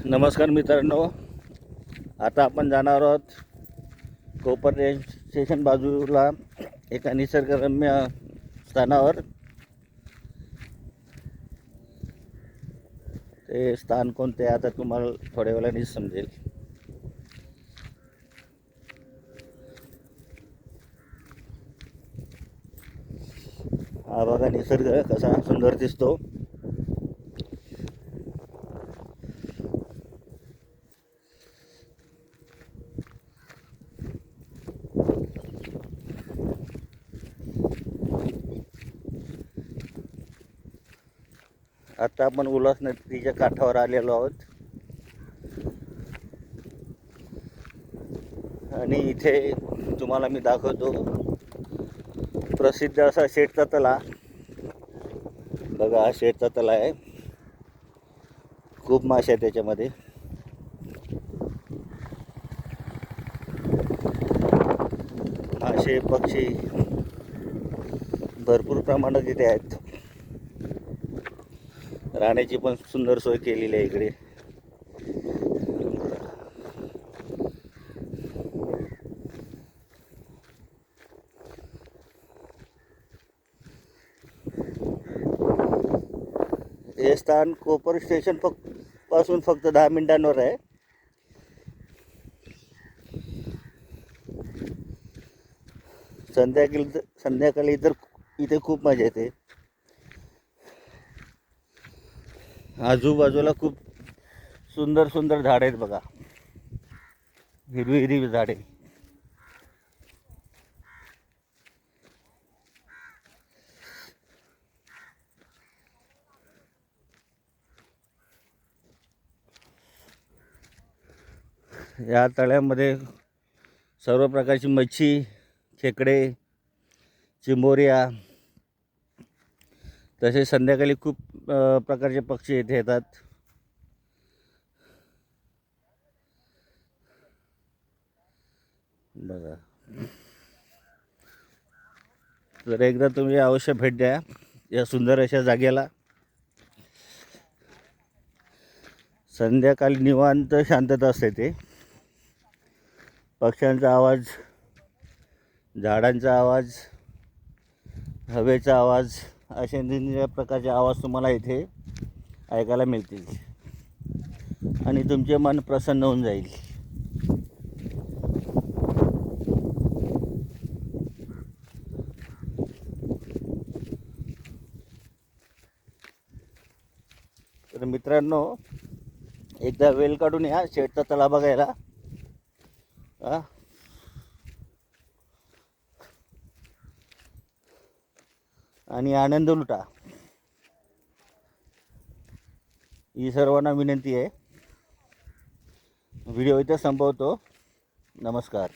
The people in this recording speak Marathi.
नमस्कार मित्रांनो, आता आपण जाणार आहोत कोपर रेल्वे स्टेशन बाजूला एका निसर्गरम्य स्थानावर. ते स्थान कोणते आता तुम्हाला थोड्या वेळाने समजेल. हा बघा निसर्ग कसा सुंदर दिसतो. आता आपण उल्हास नदीच्या काठावर आलेलो आहोत आणि इथे तुम्हाला मी दाखवतो प्रसिद्ध असा शेटचा तला. बघा हा शेटचा तला आहे. खूप मासे आहेत त्याच्यामध्ये. मासे पक्षी भरपूर प्रमाणात इथे आहेत. राहण्याची पण सुंदर सोय केलेली आहे इकडे. हे स्थान कोपर स्टेशन पासून फक्त 10 मिनिटांवर आहे. संध्याकाळी तर इथे खूप मजा येते. आजूबाजूला खूप सुंदर सुंदर झाडे आहेत बघा, हिरवी हिरवी झाडे. या तळ्यामध्ये सर्व प्रकारची मच्छी, खेकडे, चिंबोऱ्या, तसेच संध्याकाळी खूप प्रकारचे पक्षी इथे येतात. बघा, तर एकदा तुम्ही अवश्य भेट द्या या सुंदर अशा जागेला. संध्याकाळी निवांत शांतता असते. ते पक्ष्यांचा आवाज, झाडांचा आवाज, हवेचा आवाज, असे निरनिराळ्या प्रकारचे आवाज तुम्हाला इथे ऐकायला मिळतील आणि तुमचे मन प्रसन्न होऊन जाईल. तर मित्रांनो, एकदा वेळ काढून या शेटचा तलाव बघायला. आणि आनंद लुटा. ही सर्वांना विनंती आहे. व्हिडिओ इथे संपवतो. नमस्कार.